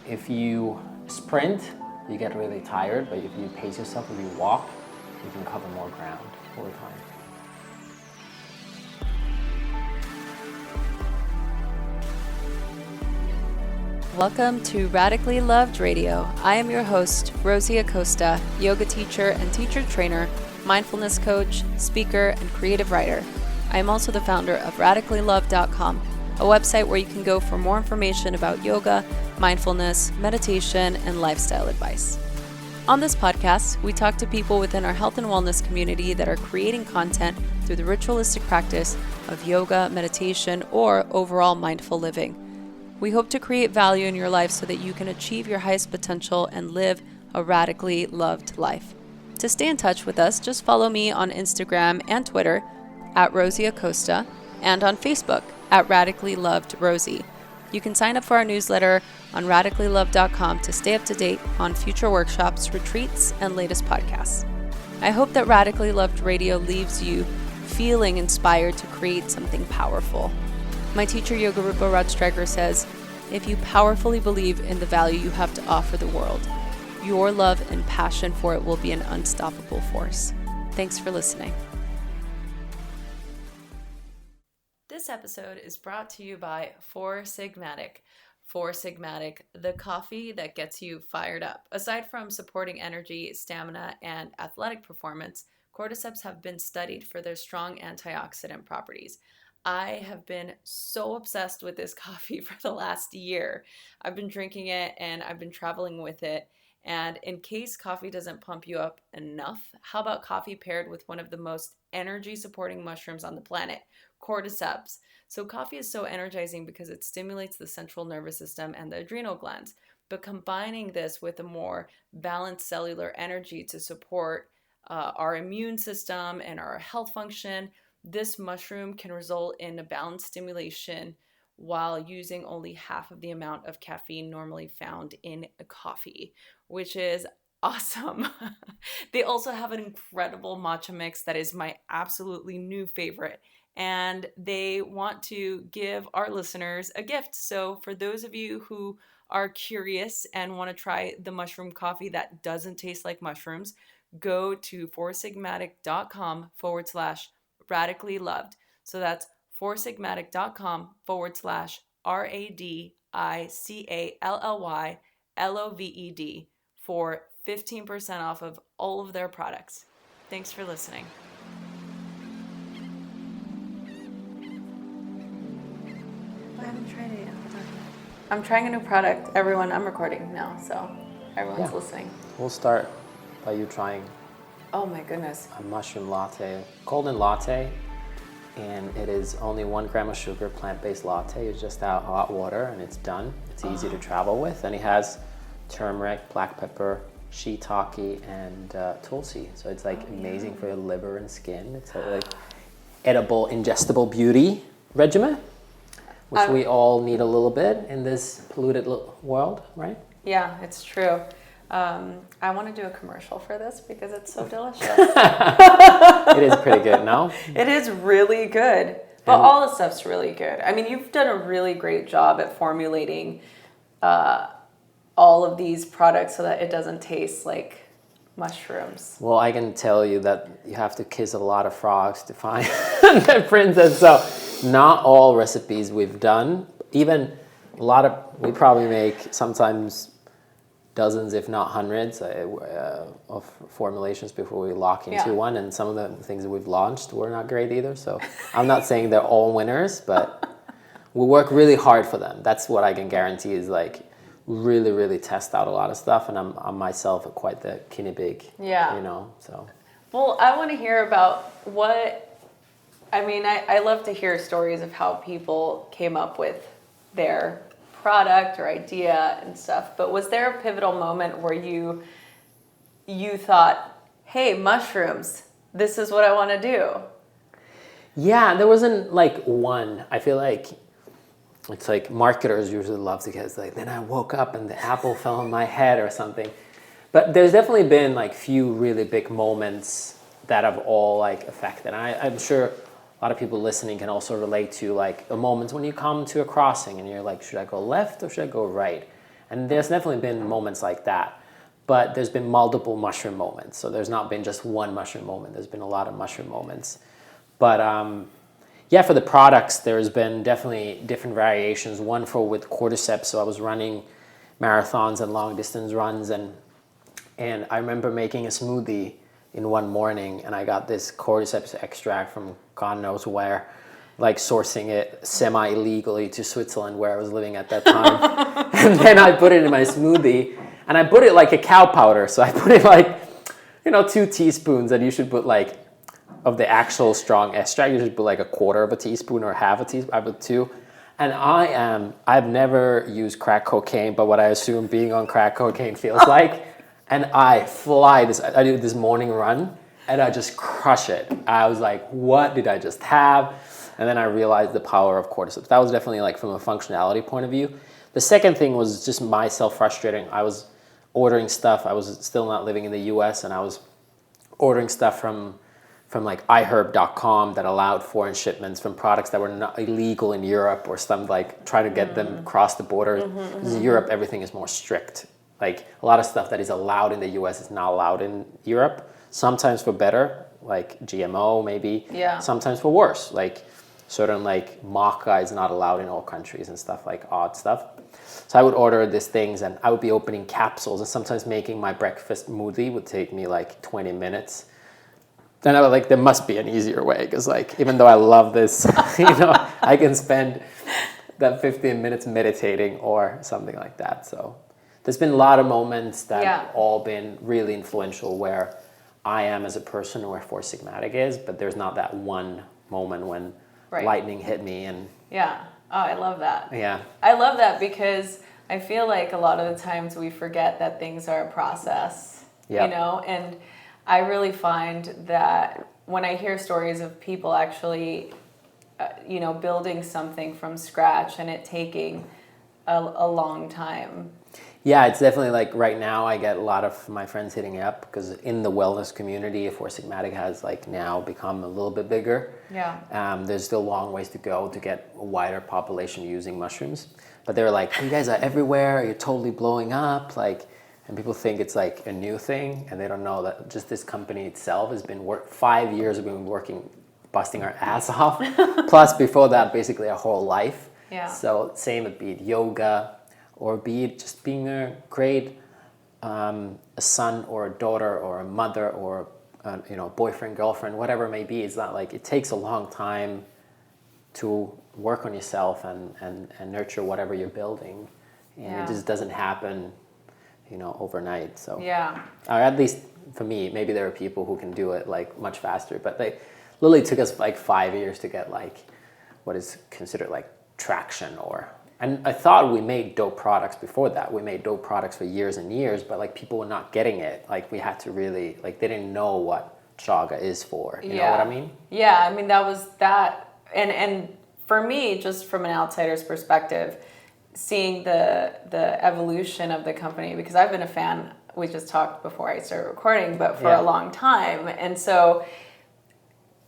if you sprint, you get really tired, but if you pace yourself, if you walk, you can cover more ground over time. Welcome to Radically Loved Radio. I am your host, Rosie Acosta, yoga teacher and teacher trainer, mindfulness coach, speaker, and creative writer. I am also the founder of radicallylove.com, a website where you can go for more information about yoga, mindfulness, meditation, and lifestyle advice. On this podcast, we talk to people within our health and wellness community that are creating content through the ritualistic practice of yoga, meditation, or overall mindful living. We hope to create value in your life so that you can achieve your highest potential and live a radically loved life. To stay in touch with us, just follow me on Instagram and Twitter at Rosie Acosta and on Facebook at Radically Loved Rosie. You can sign up for our newsletter on radicallylove.com to stay up to date on future workshops, retreats, and latest podcasts. I hope that Radically Loved Radio leaves you feeling inspired to create something powerful. My teacher, Yoga Rupa Rod Stryker, says, if you powerfully believe in the value you have to offer the world, your love and passion for it will be an unstoppable force. Thanks for listening. This episode is brought to you by Four Sigmatic. Four Sigmatic, the coffee that gets you fired up. Aside from supporting energy, stamina, and athletic performance, cordyceps have been studied for their strong antioxidant properties. I have been so obsessed with this coffee for the last year. I've been drinking it and I've been traveling with it. And in case coffee doesn't pump you up enough, how about coffee paired with one of the most energy-supporting mushrooms on the planet, cordyceps? So coffee is so energizing because it stimulates the central nervous system and the adrenal glands. But combining this with a more balanced cellular energy to support our immune system and our health function, this mushroom can result in a balanced stimulation while using only half of the amount of caffeine normally found in a coffee, which is awesome. They also have an incredible matcha mix that is my absolutely new favorite, and they want to give our listeners a gift. So for those of you who are curious and want to try the mushroom coffee that doesn't taste like mushrooms, go to foursigmatic.com/radically loved. So that's foursigmatic.com/radicallyloved for 15% off of all of their products. Thanks for listening. I haven't tried it yet. I'm trying a new product. Everyone, I'm recording now, so everyone's listening. We'll start by you trying Oh my goodness. a mushroom latte, Colden Latte, and it is only 1 gram of sugar, plant-based latte. It's just out hot water and it's done. It's easy to travel with, and it has turmeric, black pepper, shiitake, and tulsi. So it's like amazing for your liver and skin. It's a like edible, ingestible beauty regimen, which we all need a little bit in this polluted world, right? Yeah, it's true. I want to do a commercial for this because it's so delicious. It is pretty good, no? It is really good. But all the stuff's really good. I mean, you've done a really great job at formulating all of these products so that it doesn't taste like mushrooms. Well, I can tell you that you have to kiss a lot of frogs to find the princess. So not all recipes we've done, even we probably make sometimes dozens, if not hundreds, of formulations before we lock into one. And some of the things that we've launched were not great either. So I'm not saying they're all winners, but we work really hard for them. That's what I can guarantee is like really, really test out a lot of stuff. And I'm myself quite the guinea pig, so. Well, I want to hear about I love to hear stories of how people came up with their product or idea and stuff, but was there a pivotal moment where you thought, hey, mushrooms, this is what I want to do? Yeah, there wasn't like one. I feel like it's like marketers usually love to get, it's like, then I woke up and the apple fell on my head or something. But there's definitely been like few really big moments that have all like affected. I'm sure a lot of people listening can also relate to like a moment when you come to a crossing and you're like, should I go left or should I go right? And there's definitely been moments like that. But there's been multiple mushroom moments. So there's not been just one mushroom moment. There's been a lot of mushroom moments. But yeah, for the products, there's been definitely different variations. One with cordyceps. So I was running marathons and long distance runs. And I remember making a smoothie in one morning. And I got this cordyceps extract from God knows where, like sourcing it semi-illegally to Switzerland where I was living at that time. And then I put it in my smoothie. And I put it like a cow powder. So I put it like, 2 teaspoons. And you should put like, of the actual strong extract, you should put like a quarter of a teaspoon or half a teaspoon. I put 2. And I've never used crack cocaine, but what I assume being on crack cocaine feels like. And I do this morning run and I just crush it. I was like, what did I just have? And then I realized the power of cordyceps. That was definitely like from a functionality point of view. The second thing was just myself frustrating. I was ordering stuff. I was still not living in the US, and I was ordering stuff from like iHerb.com that allowed foreign shipments from products that were not illegal in Europe or something, like trying to get them across the border. Because in Europe, everything is more strict. Like a lot of stuff that is allowed in the US is not allowed in Europe. Sometimes for better, like GMO maybe. Yeah. Sometimes for worse, like certain like maca is not allowed in all countries and stuff, like odd stuff. So I would order these things and I would be opening capsules, and sometimes making my breakfast smoothie would take me like 20 minutes. Then I was like, there must be an easier way, because like, even though I love this, I can spend that 15 minutes meditating or something like that. So there's been a lot of moments that have all been really influential where I am as a person, or where Four Sigmatic is, but there's not that one moment when lightning hit me. And yeah. Oh, I love that. Yeah. I love that because I feel like a lot of the times we forget that things are a process, and I really find that when I hear stories of people actually, building something from scratch and it taking a long time. Yeah, it's definitely like right now I get a lot of my friends hitting me up because in the wellness community, Four Sigmatic has like now become a little bit bigger. Yeah. There's still long ways to go to get a wider population using mushrooms. But they're like, you guys are everywhere, you're totally blowing up. And people think it's like a new thing, and they don't know that just this company itself has been 5 years have been working, busting our ass off. Plus before that, basically our whole life. Yeah. So same would be yoga, or be it just being a great a son or a daughter or a mother or boyfriend, girlfriend, whatever it may be. It's not like it takes a long time to work on yourself and nurture whatever you're building, and it just doesn't happen overnight. So or at least for me, maybe there are people who can do it like much faster, but they literally took us like 5 years to get like what is considered like traction. And I thought we made dope products before that. We made dope products for years and years, but like people were not getting it. Like we had to really, like they didn't know what chaga is for. You know what I mean? Yeah, I mean that was that, and for me, just from an outsider's perspective, seeing the evolution of the company, because I've been a fan, we just talked before I started recording, but for a long time. And so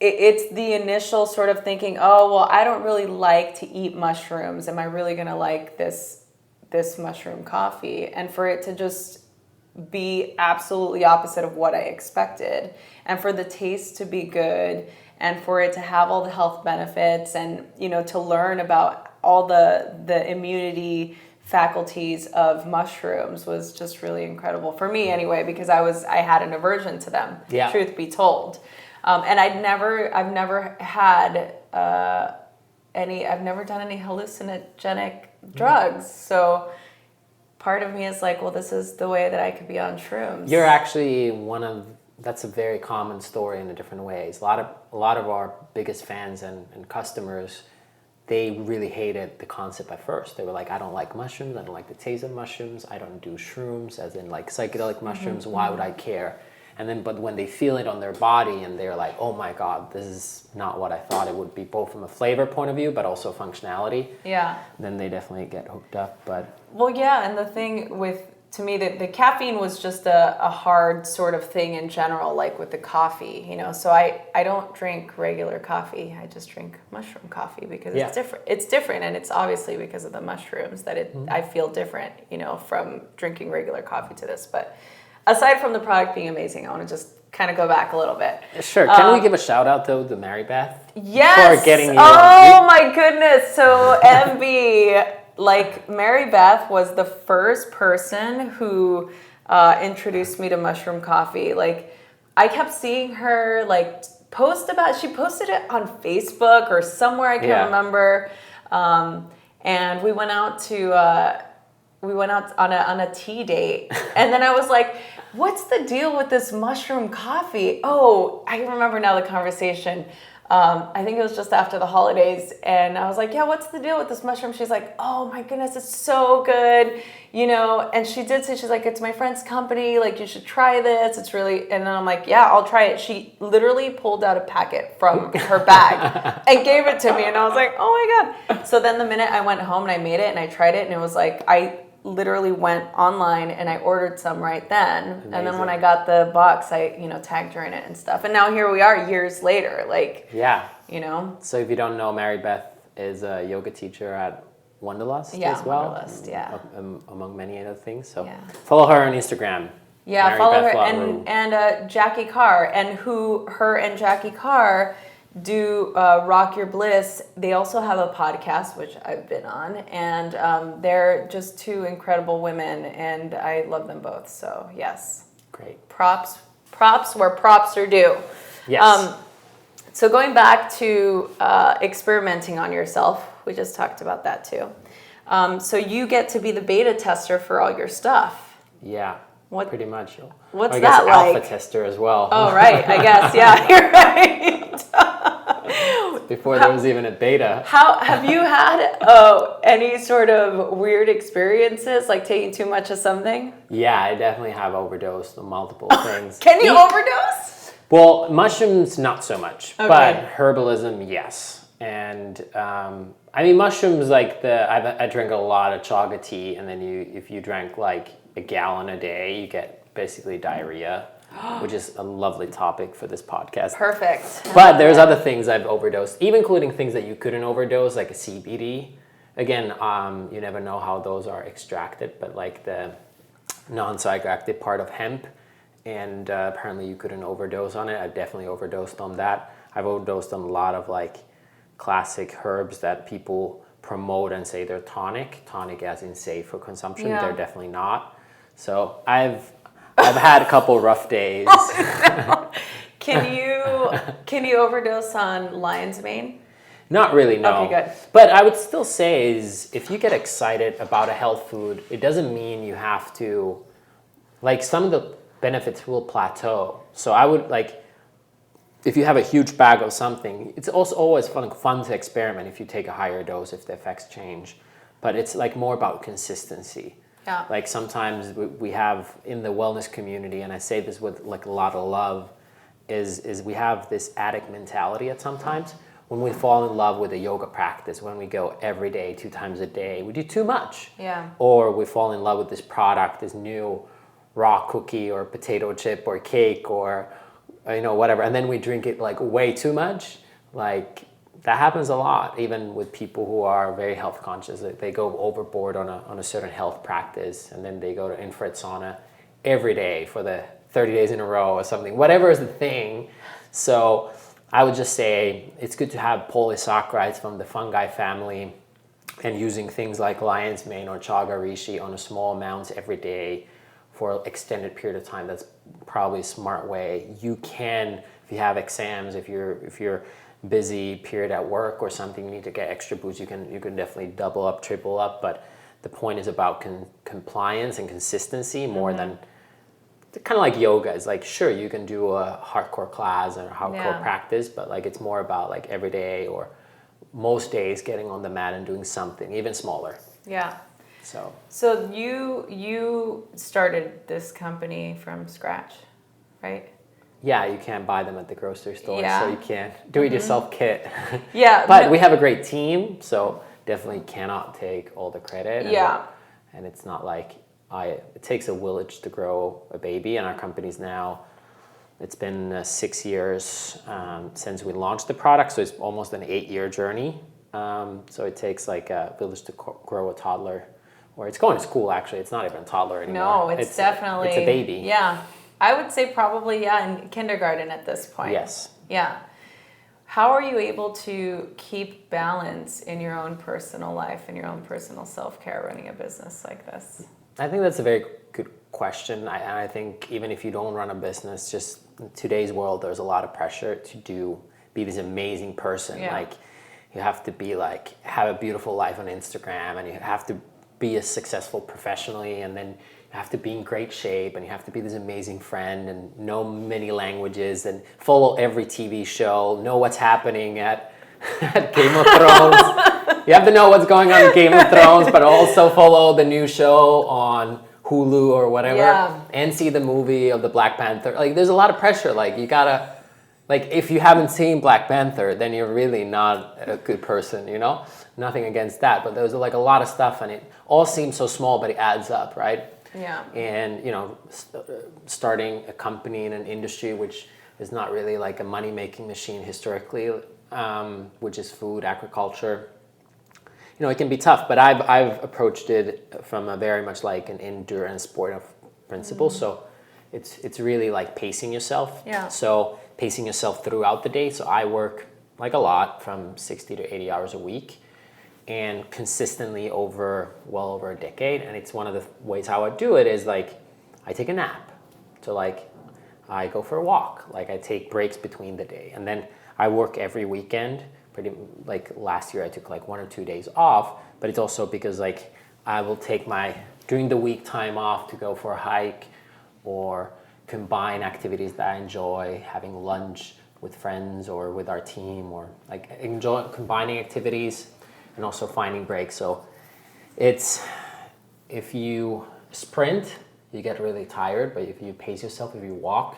it's the initial sort of thinking, oh, well, I don't really like to eat mushrooms. Am I really going to like this mushroom coffee? And for it to just be absolutely opposite of what I expected, and for the taste to be good, and for it to have all the health benefits, and to learn about all the immunity faculties of mushrooms was just really incredible for me anyway, because I had an aversion to them, truth be told. And I've never had I've never done any hallucinogenic drugs. So part of me is like, well, this is the way that I could be on shrooms. You're actually that's a very common story in a different ways. A lot of our biggest fans and customers, they really hated the concept at first. They were like, I don't like mushrooms. I don't like the taste of mushrooms. I don't do shrooms, as in like psychedelic mushrooms. Why would I care? And then, but when they feel it on their body and they're like, oh my God, this is not what I thought it would be, both from a flavor point of view, but also functionality. Yeah. Then they definitely get hooked up. But well, yeah. And the thing with to me, the caffeine was just a hard sort of thing in general, like with the coffee, you know. So I don't drink regular coffee. I just drink mushroom coffee because it's different. It's different, and it's obviously because of the mushrooms that I feel different, you know, from drinking regular coffee to this. But aside from the product being amazing, I want to just kind of go back a little bit. Sure. Can we give a shout out though to Mary Beth? Yes. For getting you oh my goodness. So MB, like Mary Beth was the first person who introduced me to mushroom coffee. Like I kept seeing her like she posted it on Facebook or somewhere, I can't remember. And we went out on a tea date, and then I was like, what's the deal with this mushroom coffee? Oh, I remember now the conversation. I think it was just after the holidays, and I was like, yeah, what's the deal with this mushroom? She's like, oh my goodness, it's so good, you know. And she did say, she's like, it's my friend's company, like you should try this, it's really. And then I'm like, yeah, I'll try it. She literally pulled out a packet from her bag and gave it to me, and I was like, oh my God. So then the minute I went home and I made it and I tried it, and it was like, I literally went online and I ordered some right then. Amazing. And then when I got the box, I, you know, tagged her in it and stuff. And now here we are years later, like, you know. So if you don't know, Mary Beth is a yoga teacher at Wanderlust as well. Wanderlust, among many other things. So follow her on Instagram. Yeah, Mary follow Beth her. And Jackie Carr, and her and Jackie Carr do Rock Your Bliss. They also have a podcast, which I've been on, and they're just two incredible women, and I love them both. So yes, great. Props where props are due. Yes. So going back to experimenting on yourself, we just talked about that too. So you get to be the beta tester for all your stuff. Yeah. Pretty much. What's that like? Alpha tester as well. Oh, right. I guess. Yeah, you're right. Before there was even a beta. How have you had any sort of weird experiences, like taking too much of something? Yeah, I definitely have overdosed on multiple things. Can you overdose? Well, mushrooms, not so much. Okay. But herbalism, yes. And I mean, mushrooms, like I drink a lot of chaga tea, and then if you drank like a gallon a day, you get basically diarrhea, which is a lovely topic for this podcast. Perfect. But there's other things I've overdosed, even including things that you couldn't overdose, like a CBD. Again, you never know how those are extracted, but like the non-psychoactive part of hemp, and apparently you couldn't overdose on it. I've definitely overdosed on that. I've overdosed on a lot of like classic herbs that people promote and say they're tonic as in safe for consumption. They're definitely not. So I've had a couple rough days. Oh, no. Can you overdose on lion's mane? Not really, no. Okay, good. But I would still say is if you get excited about a health food, it doesn't mean you have to, like some of the benefits will plateau. So I would like, if you have a huge bag of something, it's also always fun to experiment if you take a higher dose, if the effects change. But it's like more about consistency. Yeah. Like sometimes we have in the wellness community, and I say this with like a lot of love, is we have this addict mentality at sometimes. When we fall in love with a yoga practice, when we go every day, 2 times a day, we do too much. Yeah. Or we fall in love with this product, this new raw cookie or potato chip or cake or whatever, and then we drink it like way too much. Like that happens a lot, even with people who are very health conscious. They go overboard on a certain health practice, and then they go to infrared sauna every day for the 30 days in a row or something, whatever is the thing. So I would just say it's good to have polysaccharides from the fungi family, and using things like lion's mane or chaga reishi on a small amounts every day for an extended period of time. That's probably a smart way. You can, if you have exams, if you're busy period at work or something, you need to get extra boost, you can definitely double up, triple up. But the point is about compliance and consistency more than kind of like yoga. It's like, sure, you can do a hardcore class or hardcore practice, but like it's more about like every day or most days getting on the mat and doing something even smaller. Yeah. So you started this company from scratch, right? Yeah, you can't buy them at the grocery store, so you can't do-it-yourself kit. Yeah. But we have a great team, so definitely cannot take all the credit. Yeah. And it's not like it takes a village to grow a baby, and our company's now, it's been 6 years since we launched the product, so it's almost an 8-year journey. So it takes like a village to grow a toddler, or it's going to school actually. It's not even a toddler anymore. No, it's definitely... It's a baby. Yeah. I would say probably, in kindergarten at this point. Yes. Yeah. How are you able to keep balance in your own personal life and your own personal self-care running a business like this? I think that's a very good question. I think even if you don't run a business, just in today's world, there's a lot of pressure to be this amazing person. Yeah. Like you have to be like, have a beautiful life on Instagram, and you have to be as successful professionally, and then you have to be in great shape, and you have to be this amazing friend and know many languages and follow every TV show, know what's happening at Game of Thrones. You have to know what's going on in Game of Thrones, but also follow the new show on Hulu or whatever, and see the movie of the Black Panther. Like there's a lot of pressure. Like you gotta, like if you haven't seen Black Panther, then you're really not a good person, you know? Nothing against that, but there's like a lot of stuff, and it all seems so small, but it adds up, right? Yeah. And you know, starting a company in an industry which is not really like a money-making machine historically, which is food, agriculture, you know, it can be tough. But I've approached it from a very much like an endurance sport of principle. So it's really like pacing yourself. Yeah. So pacing yourself throughout the day. So I work like a lot, from 60 to 80 hours a week, and consistently over a decade. And it's one of the ways how I do it is like I take a nap. So like I go for a walk, like I take breaks between the day, and then I work every weekend. Pretty like last year I took like 1 or 2 days off, but it's also because like I will take my during the week time off to go for a hike or combine activities that I enjoy, having lunch with friends or with our team, or like enjoy combining activities and also finding breaks. So it's, if you sprint, you get really tired, but if you pace yourself, if you walk,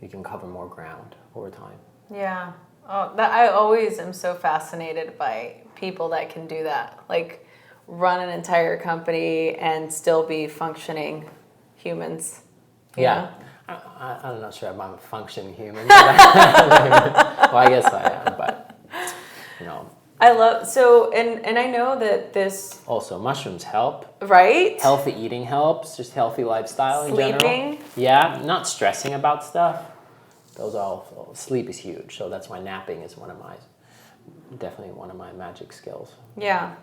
you can cover more ground over time. Yeah. Oh, I always am so fascinated by people that can do that. Like run an entire company and still be functioning humans. You know? I'm not sure if I'm a functioning human. Well, I guess I am, but you know. I love, so, and I know that this... Also, mushrooms help. Right? Healthy eating helps, just healthy lifestyle in general. Sleeping. Yeah, not stressing about stuff. Those are all, sleep is huge, so that's why napping is definitely one of my magic skills. Yeah.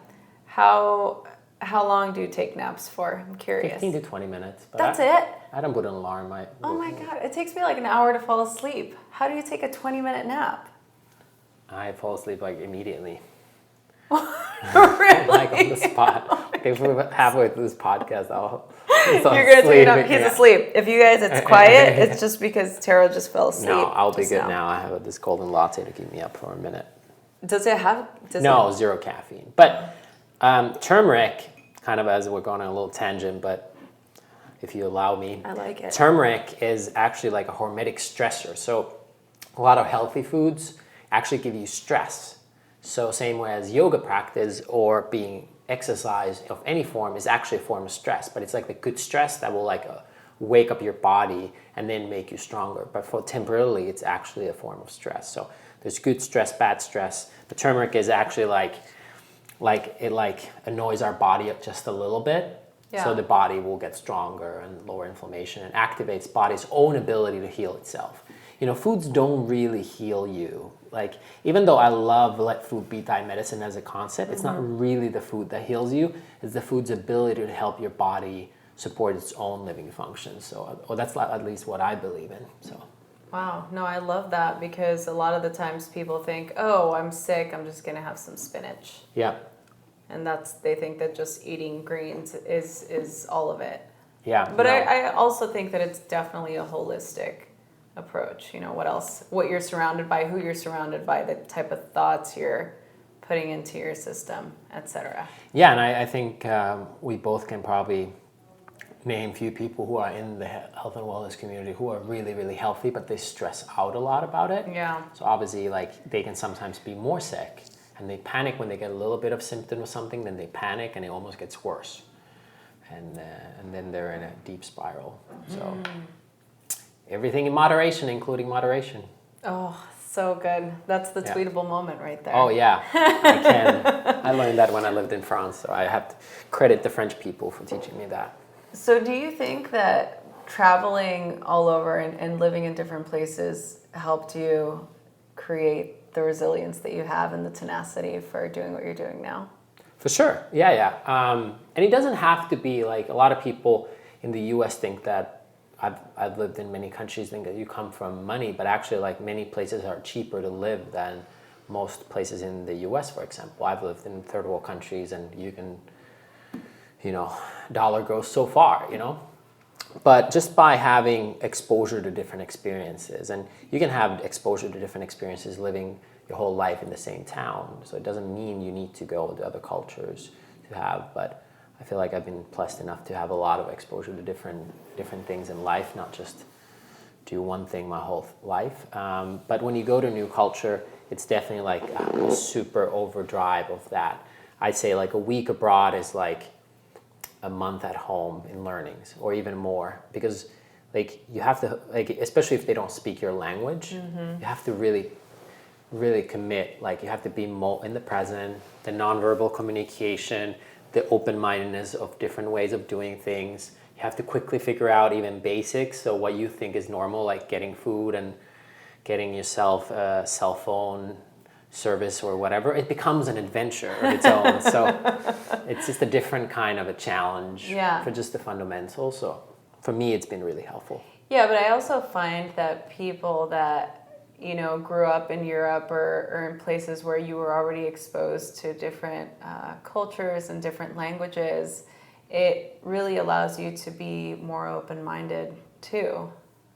How long do you take naps for? I'm curious. 15 to 20 minutes. But That's it? I don't put an alarm. Oh my God, it takes me like an hour to fall asleep. How do you take a 20-minute nap? I fall asleep like immediately. Really? Like on the spot. If we're halfway through this podcast, you're gonna take it up. He's asleep. If you guys, it's quiet, it's just because Tero just fell asleep. No, I'll be good now. I have this Colden Latte to keep me up for a minute. Does it have? Zero caffeine. But turmeric, kind of as we're going on a little tangent, but if you allow me. I like it. Turmeric is actually like a hormetic stressor. So a lot of healthy foods actually give you stress. So same way as yoga practice or being exercise of any form is actually a form of stress, but it's like the good stress that will like wake up your body and then make you stronger. But for temporarily, it's actually a form of stress. So there's good stress, bad stress. The turmeric is actually like it annoys our body up just a little bit. Yeah. So the body will get stronger and lower inflammation and activates body's own ability to heal itself. You know, foods don't really heal you. Like, even though I love let food be thy medicine as a concept, it's not really the food that heals you. It's the food's ability to help your body support its own living functions. So, that's at least what I believe in. So. Wow. No, I love that, because a lot of the times people think, oh, I'm sick, I'm just going to have some spinach. Yeah. And they think that just eating greens is all of it. Yeah. But no. I also think that it's definitely a holistic approach. You know, what you're surrounded by, who you're surrounded by, the type of thoughts you're putting into your system, etc. Yeah, and I think we both can probably name few people who are in the health and wellness community who are really, really healthy, but they stress out a lot about it. Yeah. So obviously, like, they can sometimes be more sick, and they panic when they get a little bit of symptom or something, then they panic and it almost gets worse. and then they're in a deep spiral. So everything in moderation, including moderation. Oh, so good. That's the tweetable moment right there. Oh yeah, I can. I learned that when I lived in France, so I have to credit the French people for teaching me that. So do you think that traveling all over and living in different places helped you create the resilience that you have and the tenacity for doing what you're doing now? For sure, yeah. And it doesn't have to be like, a lot of people in the U.S. think that, I've lived in many countries, think that you come from money, but actually like many places are cheaper to live than most places in the U.S., for example. I've lived in third world countries and you can, dollar goes so far, But just by having exposure to different experiences, and you can have exposure to different experiences living your whole life in the same town. So it doesn't mean you need to go to other cultures to have, but I feel like I've been blessed enough to have a lot of exposure to different things in life, not just do one thing my whole life. But when you go to a new culture, it's definitely like a super overdrive of that. I'd say like a week abroad is like a month at home in learnings, or even more, because like you have to, like, especially if they don't speak your language, you have to really commit. Like you have to be more in the present, the nonverbal communication, the open-mindedness of different ways of doing things. You have to quickly figure out even basics. So what you think is normal, like getting food and getting yourself a cell phone service or whatever, it becomes an adventure of its own. So it's just a different kind of a challenge for just the fundamentals. So for me, it's been really helpful. Yeah, but I also find that people that grew up in Europe or in places where you were already exposed to different cultures and different languages, it really allows you to be more open-minded too,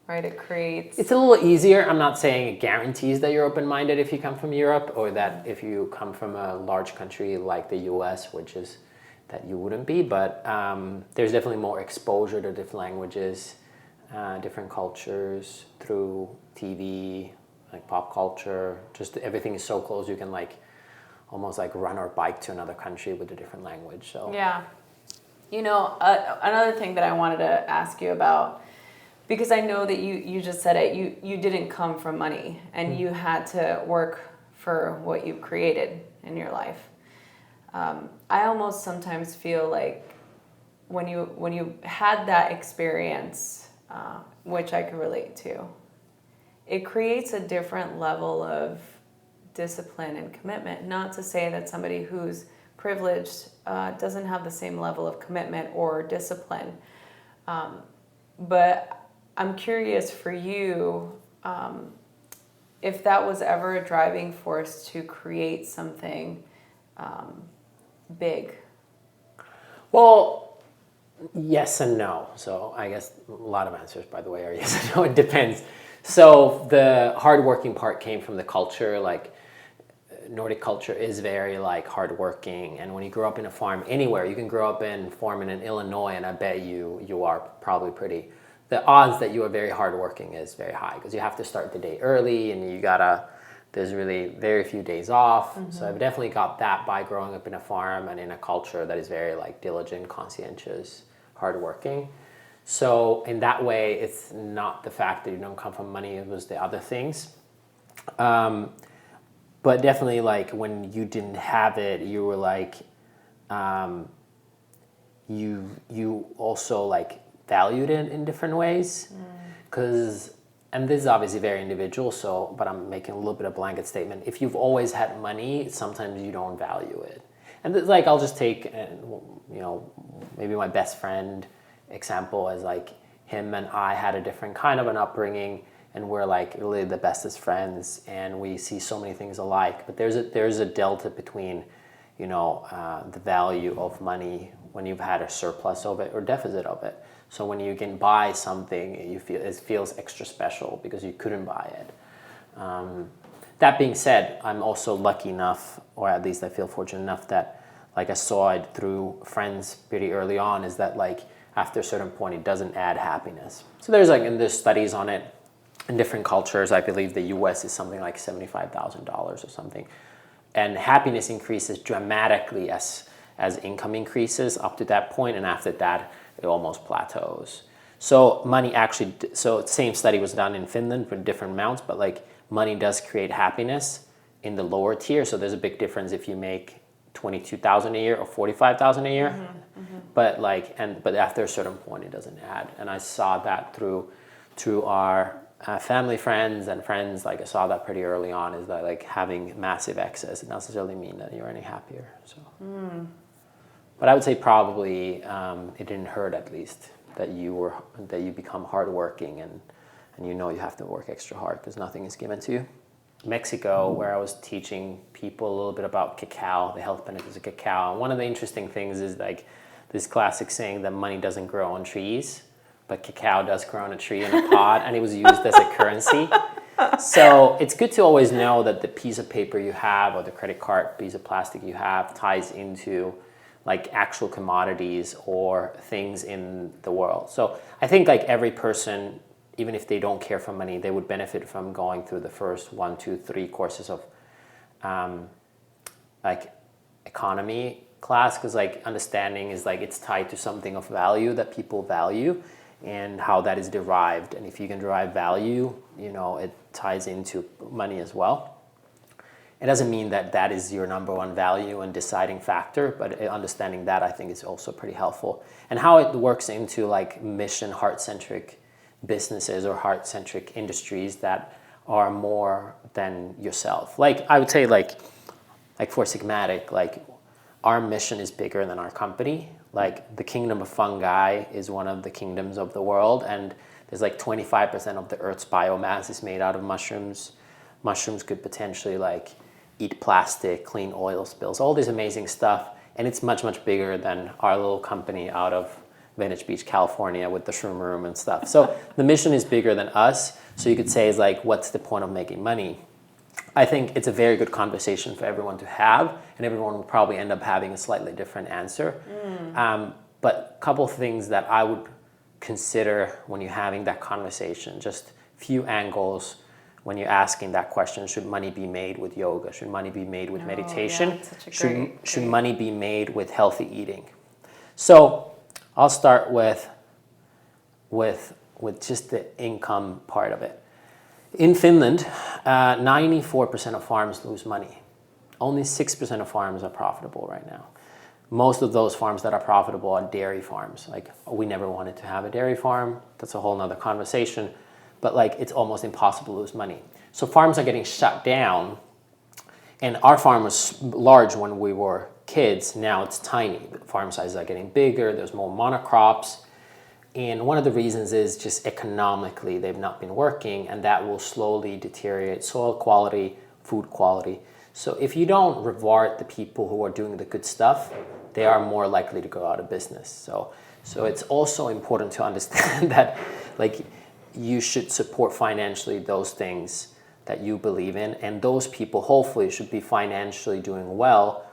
right? It's a little easier. I'm not saying it guarantees that you're open-minded if you come from Europe, or that if you come from a large country like the US, which is that you wouldn't be, but there's definitely more exposure to different languages, different cultures through TV, like pop culture. Just everything is so close, you can like almost like run or bike to another country with a different language. So yeah. Another thing that I wanted to ask you about, because I know that you just said it, you didn't come from money and you had to work for what you created in your life. I almost sometimes feel like when you had that experience, which I could relate to, it creates a different level of discipline and commitment. Not to say that somebody who's privileged doesn't have the same level of commitment or discipline, but I'm curious for you if that was ever a driving force to create something big. Well, yes and no. So I guess a lot of answers, by the way, are yes and no. It depends. So the hardworking part came from the culture. Like Nordic culture is very like hardworking, and when you grow up in a farm anywhere, you can grow up in Illinois, and I bet you are probably pretty. The odds that you are very hardworking is very high, because you have to start the day early, and there's really very few days off. So I've definitely got that by growing up in a farm and in a culture that is very like diligent, conscientious, hardworking. So in that way, it's not the fact that you don't come from money, it was the other things. But definitely like when you didn't have it, you were like, you also like valued it in different ways. And this is obviously very individual, but I'm making a little bit of blanket statement. If you've always had money, sometimes you don't value it. And like, I'll just take, maybe my best friend example, as like him and I had a different kind of an upbringing, and we're like really the bestest friends, and we see so many things alike. But there's a delta between, the value of money when you've had a surplus of it or deficit of it. So when you can buy something, it feels extra special because you couldn't buy it. That being said, I'm also lucky enough, or at least I feel fortunate enough, that like I saw it through friends pretty early on, is that like after a certain point, it doesn't add happiness. So there's studies on it in different cultures. I believe the US is something like $75,000 or something. And happiness increases dramatically as as income increases up to that point, and after that it almost plateaus. So money actually, so same study was done in Finland for different amounts, but like money does create happiness in the lower tier. So there's a big difference if you make 22,000 a year or 45,000 a year. But like, but after a certain point it doesn't add. And I saw that through our family, friends, and friends. Like I saw that pretty early on, is that like having massive excess doesn't necessarily mean that you're any happier. So, but I would say probably it didn't hurt, at least, that you become hardworking and you know you have to work extra hard because nothing is given to you. Mexico, where I was teaching people a little bit about cacao, the health benefits of cacao. And one of the interesting things is like this classic saying that money doesn't grow on trees, but cacao does grow on a tree in a pod, and it was used as a currency. So it's good to always know that the piece of paper you have or the credit card piece of plastic you have ties into like actual commodities or things in the world. So I think like every person, even if they don't care for money, they would benefit from going through the first 1, 2, 3 courses of like economy class, because like understanding is like it's tied to something of value that people value and how that is derived. And if you can derive value, you know, it ties into money as well. It doesn't mean that that is your number one value and deciding factor, but understanding that I think is also pretty helpful. And how it works into like mission heart-centric businesses or heart-centric industries that are more than yourself. Like I would say like Four Sigmatic, like our mission is bigger than our company. Like the kingdom of fungi is one of the kingdoms of the world, and there's like 25% of the Earth's biomass is made out of mushrooms. Mushrooms could potentially like eat plastic, clean oil spills, all this amazing stuff. And it's much, much bigger than our little company out of Venice Beach, California with the shroom room and stuff. So the mission is bigger than us. So you could say is like, what's the point of making money? I think it's a very good conversation for everyone to have, and everyone will probably end up having a slightly different answer. But a couple of things that I would consider when you're having that conversation, just few angles when you're asking that question. Should money be made with yoga? Should money be made with meditation? Yeah, should money be made with healthy eating? So I'll start with just the income part of it. In Finland, 94% of farms lose money. Only 6% of farms are profitable right now. Most of those farms that are profitable are dairy farms. Like, we never wanted to have a dairy farm. That's a whole nother conversation. But like, it's almost impossible to lose money. So farms are getting shut down. And our farm was large when we were kids. Now it's tiny. Farm sizes are getting bigger. There's more monocrops. And one of the reasons is just economically they've not been working, and that will slowly deteriorate soil quality, food quality. So if you don't reward the people who are doing the good stuff, they are more likely to go out of business. So it's also important to understand that like you should support financially those things that you believe in, and those people hopefully should be financially doing well,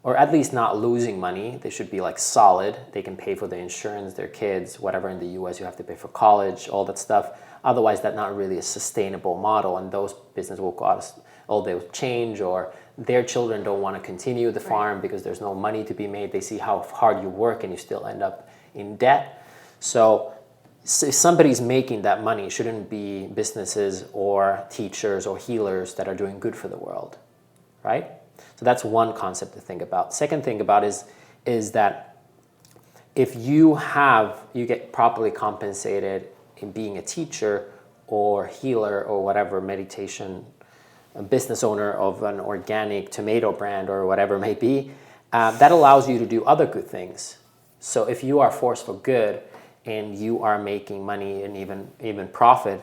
or at least not losing money. They should be like solid. They can pay for their insurance, their kids, whatever. In the US you have to pay for college, all that stuff. Otherwise that's not really a sustainable model, and those businesses will go out, or they'll change, or their children don't want to continue the farm because there's no money to be made. They see how hard you work and you still end up in debt. So if somebody's making that money, it shouldn't be businesses or teachers or healers that are doing good for the world, right? So that's one concept to think about. Second thing about is that if you get properly compensated in being a teacher or healer or whatever, meditation, a business owner of an organic tomato brand or whatever it may be, that allows you to do other good things. So if you are force for good and you are making money and even profit,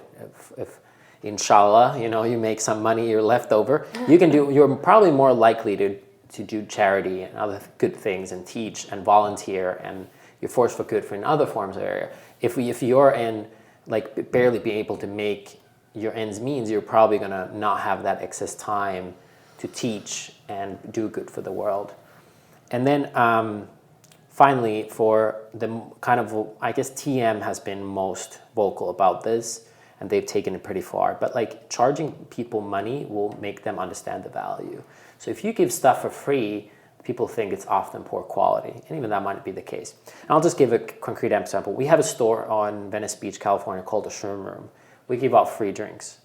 if inshallah, you make some money, you're left over, you're probably more likely to do charity and other good things and teach and volunteer, and you're forced for good in other forms of area. If you're in like barely being able to make your ends means, you're probably gonna not have that excess time to teach and do good for the world. And then finally, for the kind of, I guess TM has been most vocal about this, and they've taken it pretty far. But like charging people money will make them understand the value. So if you give stuff for free, people think it's often poor quality, and even that might be the case. And I'll just give a concrete example. We have a store on Venice Beach, California called the Shroom Room. We give out free drinks.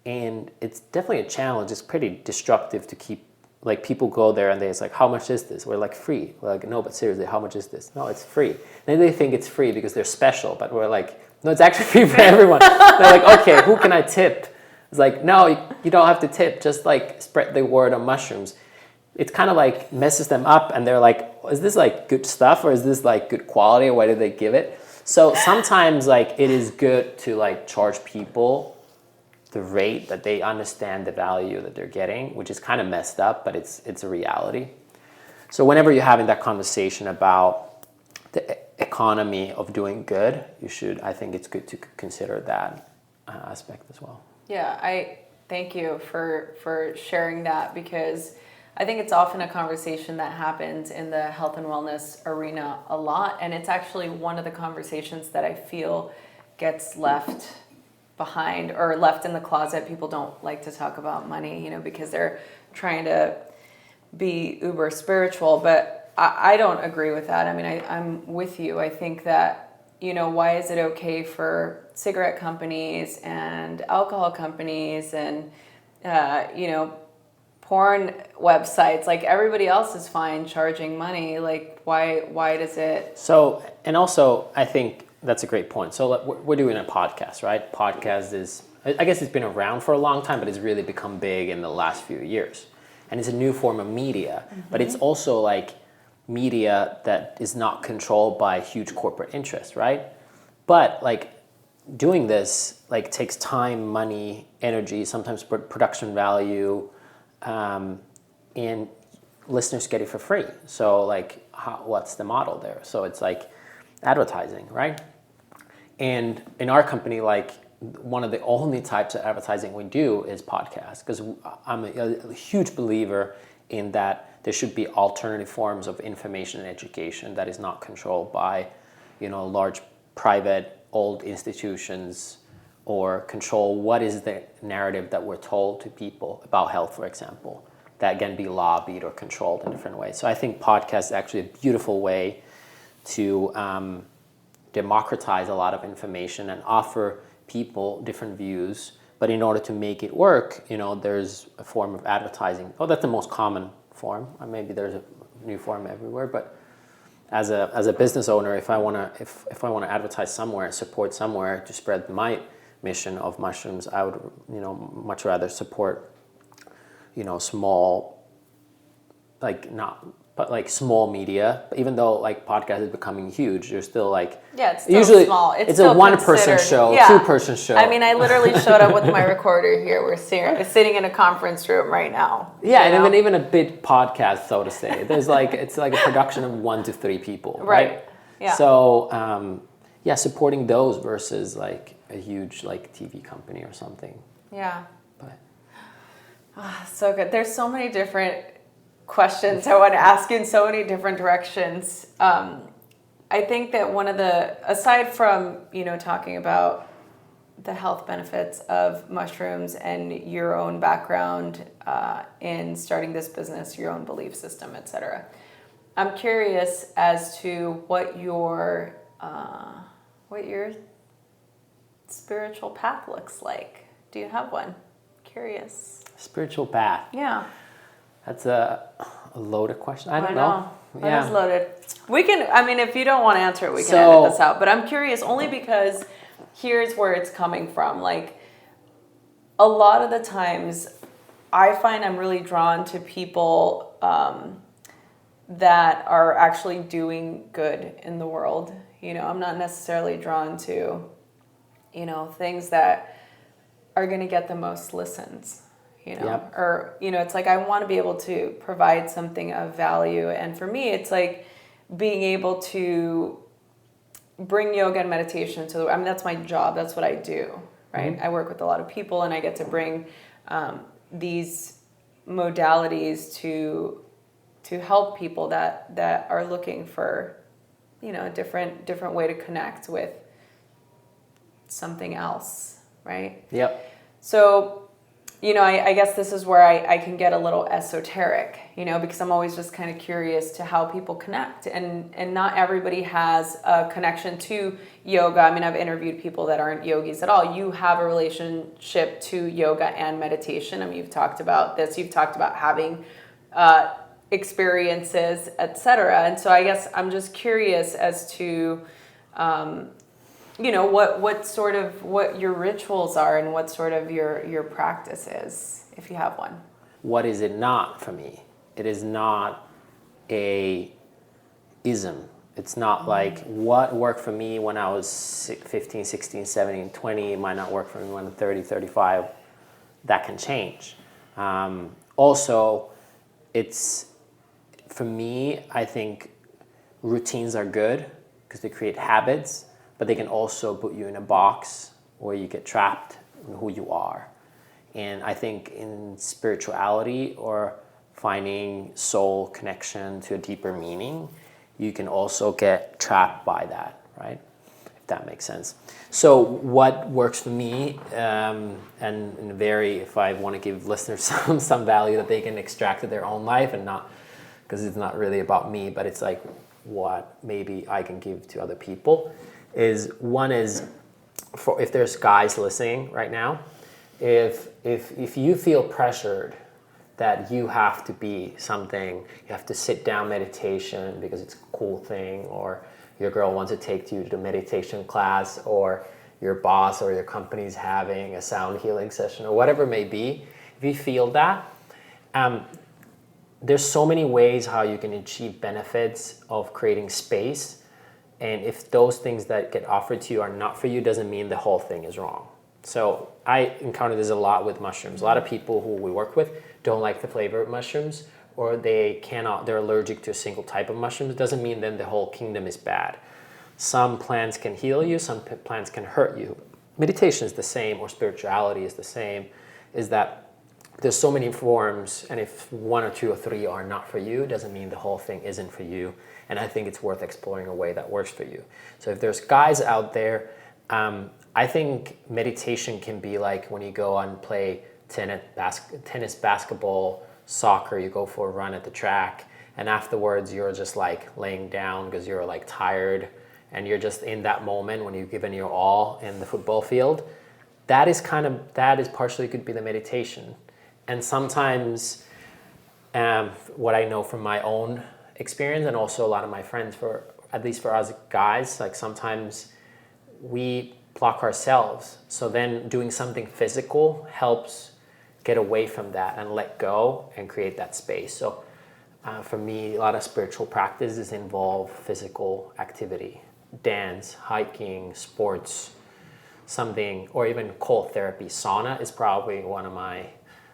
And it's definitely a challenge. It's pretty destructive to keep, like, people go there and it's like, how much is this? We're like, free. We're like, no, but seriously, how much is this? No, it's free. Then they think it's free because they're special, but we're like, no, it's actually free for everyone. They're like, okay, who can I tip? It's like, no, you don't have to tip. Just like spread the word on mushrooms. It kind of like messes them up, and they're like, is this like good stuff, or is this like good quality, or why did they give it? So sometimes like it is good to like charge people the rate that they understand the value that they're getting, which is kind of messed up, but it's a reality. So whenever you're having that conversation about the economy of doing good, I think it's good to consider that aspect as well. Yeah, I thank you for sharing that, because I think it's often a conversation that happens in the health and wellness arena a lot, and it's actually one of the conversations that I feel gets left behind or left in the closet. People don't like to talk about money, because they're trying to be uber spiritual, but I don't agree with that. I mean, I'm with you. I think that, why is it okay for cigarette companies and alcohol companies and, porn websites, like everybody else is fine charging money. Like, why does it? So, and also I think that's a great point. So we're doing a podcast, right? Podcast is, I guess it's been around for a long time, but it's really become big in the last few years. And it's a new form of media, but it's also like media that is not controlled by huge corporate interests, right? But like doing this like takes time, money, energy, sometimes production value, and listeners get it for free. So like, what's the model there? So it's like advertising, right? And in our company, like one of the only types of advertising we do is podcasts, because I'm a huge believer in that there should be alternative forms of information and education that is not controlled by, large private old institutions, or control what is the narrative that we're told to people about health, for example, that can be lobbied or controlled in different ways. So I think podcast is actually a beautiful way to democratize a lot of information and offer people different views. But in order to make it work, there's a form of advertising. Oh, that's the most common form. Or maybe there's a new form everywhere. But as a business owner, if I want to advertise somewhere, support somewhere to spread my mission of mushrooms, I would much rather support small, like not. But like small media, even though like podcast is becoming huge, there's still like it's still usually small. It's still a one-person show, two-person show. I mean, I literally showed up with my recorder here. We're sitting in a conference room right now. Yeah, and even a big podcast, so to say. There's like it's like a production of 1 to 3 people, right? Yeah. So supporting those versus like a huge like TV company or something. Yeah. But so good. There's so many different questions I want to ask you in so many different directions. I think that one of the, aside from, talking about the health benefits of mushrooms and your own background in starting this business, your own belief system, etc., I'm curious as to what your spiritual path looks like. Do you have one? Curious. Spiritual path. Yeah. That's a loaded question. I don't know. That is loaded. We can, if you don't want to answer it, we can edit this out. But I'm curious only because here's where it's coming from. Like, a lot of the times I find I'm really drawn to people that are actually doing good in the world. I'm not necessarily drawn to, things that are going to get the most listens. Yep. Or, it's like I want to be able to provide something of value. And for me, it's like being able to bring yoga and meditation to that's my job. That's what I do, right? Mm-hmm. I work with a lot of people, and I get to bring these modalities to help people that are looking for, a different way to connect with something else, right? Yep. So I guess this is where I can get a little esoteric, because I'm always just kind of curious to how people connect. And not everybody has a connection to yoga. I mean, I've interviewed people that aren't yogis at all. You have a relationship to yoga and meditation. I mean, you've talked about this. You've talked about having experiences, etc. And so I guess I'm just curious as to what your rituals are and what sort of your practice is, if you have one. What is it not for me? It is not a ism. It's not like what worked for me when I was 15, 16, 17, 20 might not work for me when I'm 30, 35. That can change. Also, it's, for me, I think routines are good because they create habits, but they can also put you in a box where you get trapped in who you are. And I think in spirituality or finding soul connection to a deeper meaning, you can also get trapped by that, right? If that makes sense. So what works for me, and if I want to give listeners some value that they can extract to their own life, and not, because it's not really about me, but it's like what maybe I can give to other people, is one is, for if there's guys listening right now, if you feel pressured that you have to be something, you have to sit down meditation because it's a cool thing, or your girl wants to take you to the meditation class, or your boss or your company's having a sound healing session, or whatever it may be, if you feel that, there's so many ways how you can achieve benefits of creating space. And if those things that get offered to you are not for you, doesn't mean the whole thing is wrong. So I encounter this a lot with mushrooms. A lot of people who we work with don't like the flavor of mushrooms, or they're allergic to a single type of mushrooms. It doesn't mean then the whole kingdom is bad. Some plants can heal you, some plants can hurt you. Meditation is the same, or spirituality is the same, is that there's so many forms, and if one or two or three are not for you, doesn't mean the whole thing isn't for you. And I think it's worth exploring a way that works for you. So if there's guys out there, I think meditation can be like when you go and play tennis, basketball, soccer, you go for a run at the track, and afterwards you're just like laying down because you're like tired, and you're just in that moment when you've given your all in the football field. That is partially could be the meditation. And sometimes what I know from my own experience, and also a lot of my friends, at least for us guys, like sometimes we block ourselves. So then doing something physical helps get away from that and let go and create that space. So for me, a lot of spiritual practices involve physical activity, dance, hiking, sports, something, or even cold therapy. Sauna is probably one of my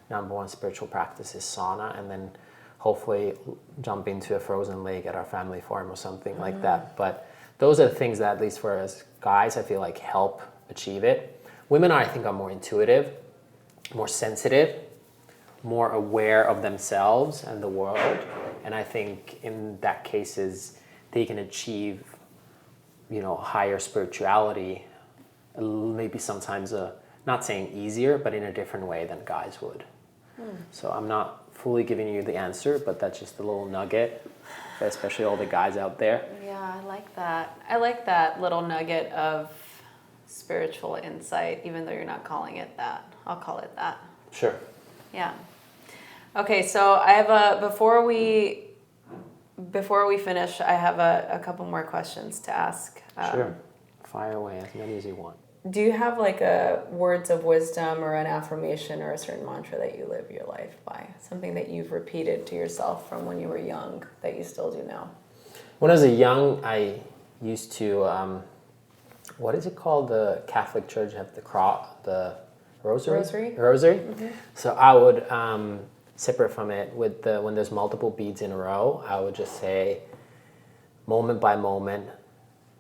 number one spiritual practices, sauna, and then hopefully jump into a frozen lake at our family farm or something like that. But those are the things that, at least for us guys, I feel like help achieve it. Women, I think, are more intuitive, more sensitive, more aware of themselves and the world. And I think in that cases, they can achieve, higher spirituality, maybe sometimes not saying easier, but in a different way than guys would. So I'm not fully giving you the answer, but that's just a little nugget, especially all the guys out there. Yeah, I like that. I like that little nugget of spiritual insight, even though you're not calling it that. I'll call it that. Sure. Yeah. Okay, so I have before we finish, I have a couple more questions to ask. Sure. Fire away as many as you want. Do you have like a words of wisdom or an affirmation or a certain mantra that you live your life by? Something that you've repeated to yourself from when you were young that you still do now? When I was young, I used to, what is it called? The Catholic Church have the rosary? Rosary? Mm-hmm. So I would, separate from it, when there's multiple beads in a row, I would just say, moment by moment,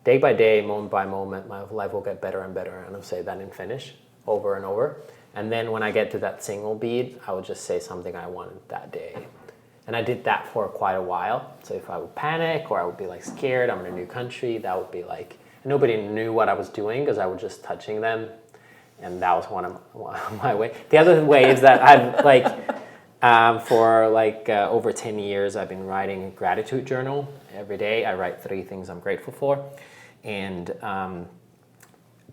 day by day, moment by moment, my life will get better and better. And I'll say that in Finnish over and over. And then when I get to that single bead, I would just say something I wanted that day. And I did that for quite a while. So if I would panic or I would be like scared, I'm in a new country, that would be like, nobody knew what I was doing because I was just touching them. and that was one of my way. The other way is that I've like for like over 10 years I've been writing a gratitude journal every day. I write 3 things I'm grateful for, and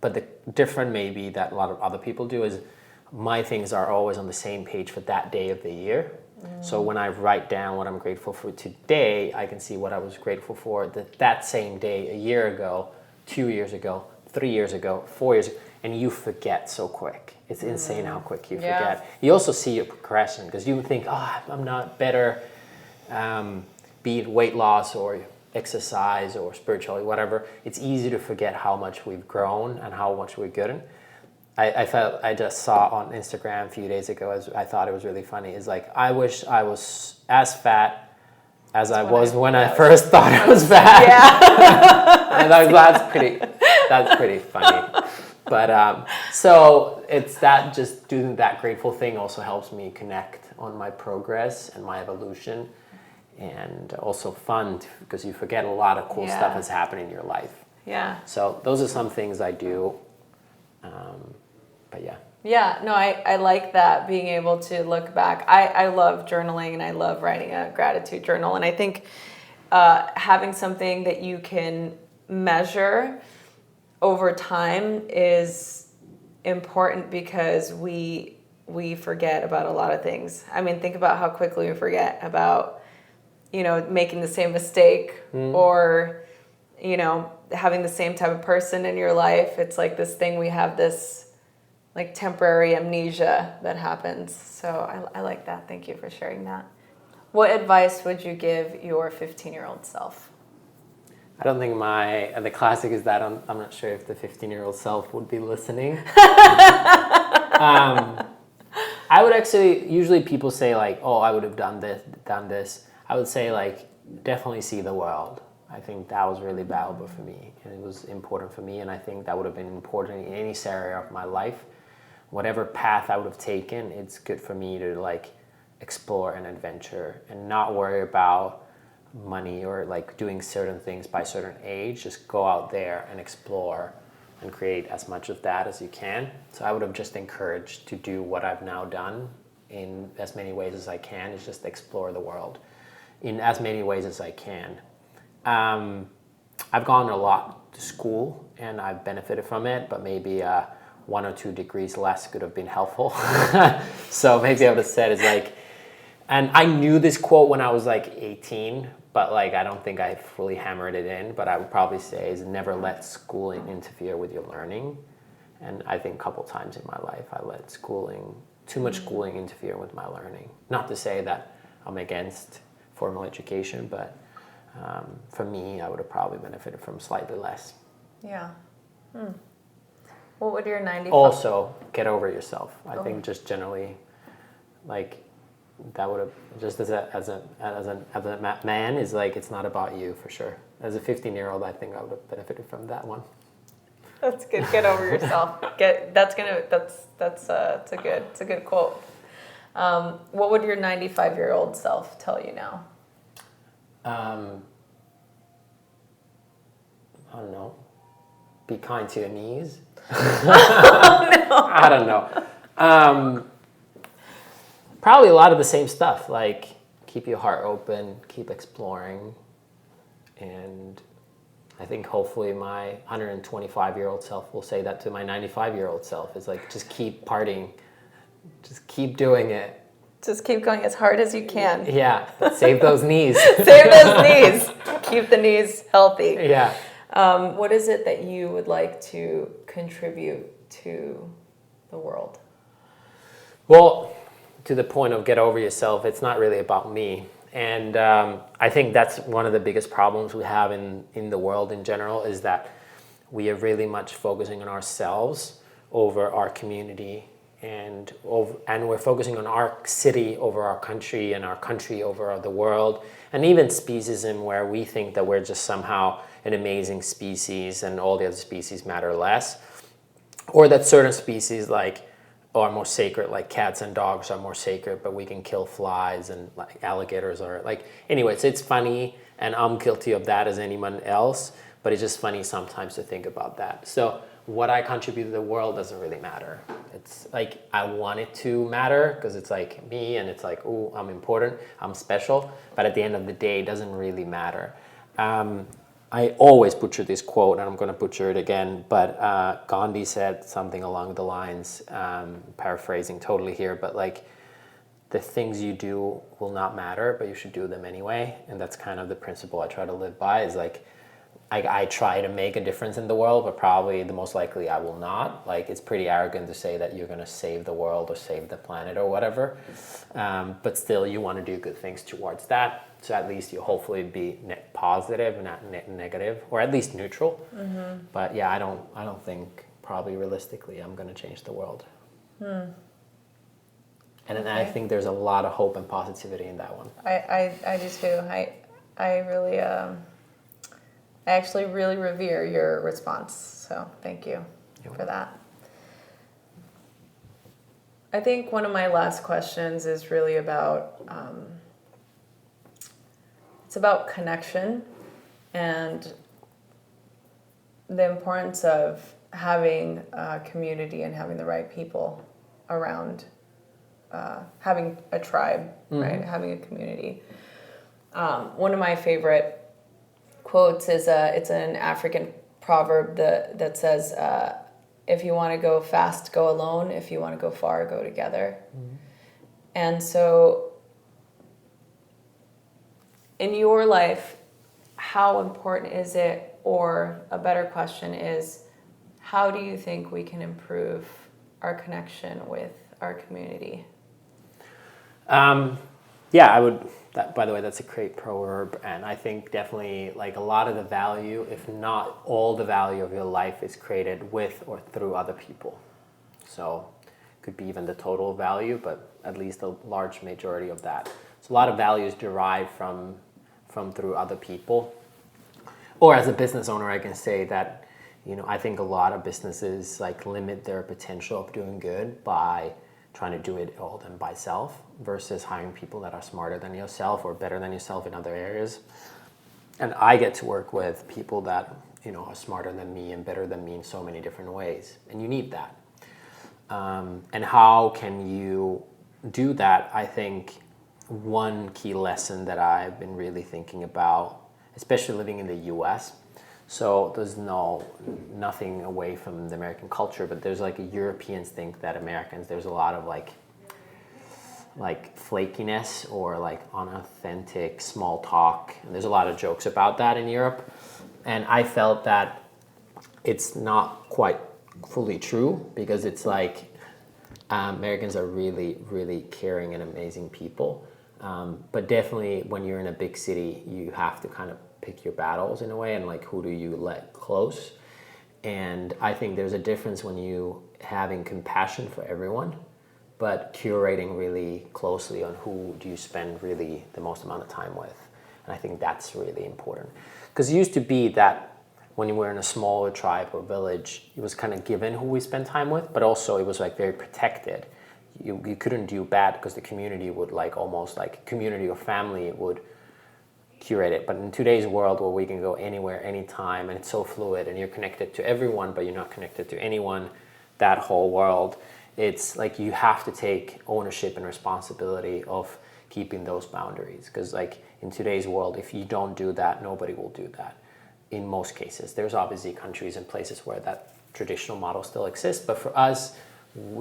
but the different maybe that a lot of other people do is my things are always on the same page for that day of the year. So when I write down what I'm grateful for today, I can see what I was grateful for that same day a year ago, 2 years ago, 3 years ago, 4 years ago, and you forget so quick. It's insane how quick you forget. You also see your progression because you think, I'm not better, be it weight loss or exercise or spirituality, whatever. It's easy to forget how much we've grown and how much we're good. I just saw on Instagram a few days ago, as I thought it was really funny, is like, I wish I was as fat as I was when I first thought I was fat. Yeah. And that's pretty funny. But so it's that, just doing that grateful thing also helps me connect on my progress and my evolution, and also fun because you forget a lot of cool stuff that's happening in your life. Yeah. So those are some things I do. But yeah. Yeah, no, I like that, being able to look back. I love journaling and I love writing a gratitude journal. And I think having something that you can measure over time is important because we forget about a lot of things. I mean, think about how quickly we forget about, making the same mistake or, having the same type of person in your life. It's like this thing, we have this like temporary amnesia that happens. So I like that. Thank you for sharing that. What advice would you give your 15-year-old self? I don't think the classic is that I'm not sure if the 15-year-old self would be listening. I would actually, usually people say like, oh, I would have done this. I would say like, definitely see the world. I think that was really valuable for me, and it was important for me, and I think that would have been important in any area of my life. Whatever path I would have taken, it's good for me to like explore and adventure and not worry about money or like doing certain things by certain age. Just go out there and explore and create as much of that as you can. So I would have just encouraged to do what I've now done in as many ways as I can, is just explore the world in as many ways as I can. I've gone a lot to school and I've benefited from it, but maybe 1 or 2 degrees less could have been helpful. So maybe I would have said it's like, and I knew this quote when I was like 18, but like I don't think I fully hammered it in, but I would probably say is never let schooling interfere with your learning. And I think a couple times in my life I let too much schooling interfere with my learning. Not to say that I'm against formal education, but for me, I would have probably benefited from slightly less. Yeah. What would your 95? Also, get over yourself. I think just generally, like that would have, just as a man, is like, it's not about you for sure. As a 15-year-old, I think I would have benefited from that one. That's good. Get over yourself. That's a good quote. What would your 95-year-old self tell you now? I don't know. Be kind to your knees. I don't know. Probably a lot of the same stuff. Like, keep your heart open, keep exploring, and I think hopefully my 125-year-old self will say that to my 95-year-old self. It's like, just keep partying, just keep doing it. Just keep going as hard as you can. Yeah, but save those knees. Save those knees. Keep the knees healthy. Yeah. What is it that you would like to contribute to the world? Well, to the point of get over yourself, it's not really about me. And I think that's one of the biggest problems we have in the world in general, is that we are really much focusing on ourselves over our community, and we're focusing on our city over our country, and our country over the world, and even speciesism, where we think that we're just somehow an amazing species and all the other species matter less, or that certain species are more sacred, like cats and dogs are more sacred, but we can kill flies, and like alligators are like, anyways, it's funny, and I'm guilty of that as anyone else, but it's just funny sometimes to think about that. So what I contribute to the world doesn't really matter. It's like I want it to matter because it's like me and it's like, oh, I'm important, I'm special. But at the end of the day, it doesn't really matter. I always butcher this quote, and I'm going to butcher it again, but Gandhi said something along the lines, paraphrasing totally here, but like, the things you do will not matter, but you should do them anyway. And that's kind of the principle I try to live by, is like, I try to make a difference in the world, but probably the most likely I will not. Like, it's pretty arrogant to say that you're going to save the world or save the planet or whatever. But still, you want to do good things towards that. So at least you hopefully be net positive, not net negative, or at least neutral. Mm-hmm. But yeah, I don't think probably realistically I'm going to change the world. And then I think there's a lot of hope and positivity in that one. I do too. I really, I actually really revere your response. So thank you for that. I think one of my last questions is really about, it's about connection and the importance of having a community and having the right people around. Having a tribe, right? Having a community. One of my favorite quotes is it's an African proverb that says, if you want to go fast, go alone. If you want to go far, go together. And so in your life, how important is it, or a better question is, how do you think we can improve our connection with our community? Yeah, I would. By the way, that's a great proverb, and I think definitely like a lot of the value, if not all the value of your life, is created with or through other people. So it could be even the total value, but at least a large majority of that. So a lot of value is derived from through other people. Or as a business owner, I can say that, I think a lot of businesses like limit their potential of doing good by trying to do it all them by self versus hiring people that are smarter than yourself or better than yourself in other areas. And I get to work with people that, are smarter than me and better than me in so many different ways. And you need that. And how can you do that? I think one key lesson that I've been really thinking about, especially living in the US, so there's nothing away from the American culture, but there's like a Europeans think that Americans, there's a lot of like flakiness or like unauthentic small talk. And there's a lot of jokes about that in Europe. And I felt that it's not quite fully true, because it's like Americans are really, really caring and amazing people. But definitely when you're in a big city, you have to kind of pick your battles in a way, and like who do you let close. And I think there's a difference when you having compassion for everyone, but curating really closely on who do you spend really the most amount of time with. And I think that's really important, because it used to be that when you were in a smaller tribe or village, it was kind of given who we spend time with, but also it was like very protected. You couldn't do bad because the community would like almost like community or family would curate it. But in today's world where we can go anywhere, anytime, and it's so fluid and you're connected to everyone, but you're not connected to anyone, that whole world, it's like you have to take ownership and responsibility of keeping those boundaries. Because like in today's world, if you don't do that, nobody will do that in most cases. There's obviously countries and places where that traditional model still exists, but for us,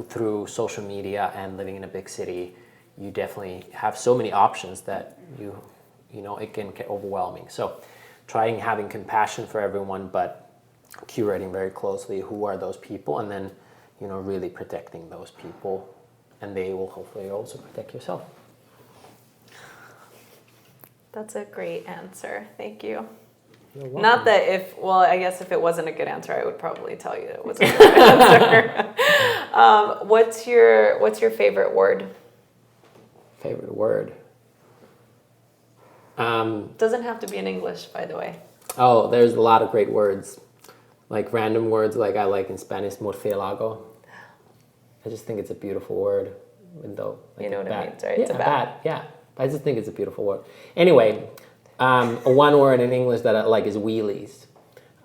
through social media and living in a big city, you definitely have so many options that it can get overwhelming. So trying having compassion for everyone, but curating very closely who are those people, and then, really protecting those people, and they will hopefully also protect yourself. That's a great answer. Thank you. You're welcome. Not that I guess if it wasn't a good answer, I would probably tell you it wasn't a good answer. What's your favorite word? Favorite word? Doesn't have to be in English, by the way. Oh, there's a lot of great words, like random words, like I like in Spanish, murciélago. I just think it's a beautiful word, even though like you know what bat. it means, right? Yeah, It's a bat. Yeah, I just think it's a beautiful word. Anyway, one word in English that I like is wheelies.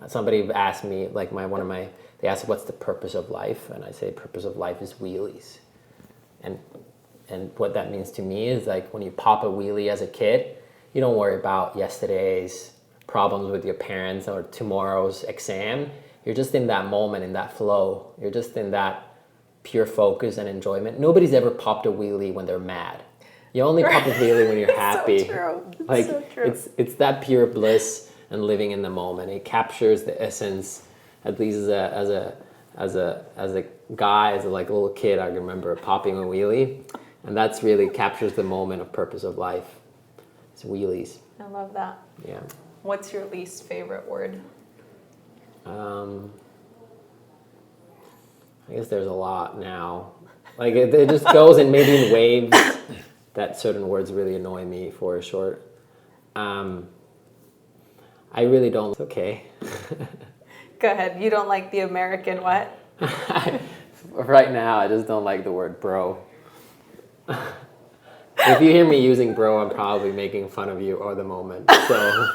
Somebody asked me, like one of my they ask what's the purpose of life, and I say purpose of life is wheelies. And what that means to me is like when you pop a wheelie as a kid, you don't worry about yesterday's problems with your parents or tomorrow's exam. You're just in that moment, in that flow. You're just in that pure focus and enjoyment. Nobody's ever popped a wheelie when they're mad. You only pop a wheelie when you're happy. So true. Like so true. it's that pure bliss and living in the moment. It captures the essence. At least as a guy, as a like little kid, I remember popping a wheelie, and that's really captures the moment of purpose of life. It's wheelies. I love that. Yeah. What's your least favorite word? I guess there's a lot now. Like it just goes in maybe in waves that certain words really annoy me for a short. I really don't. It's okay. Go ahead. You don't like the American what? Right now, I just don't like the word bro. If you hear me using bro, I'm probably making fun of you or the moment. So,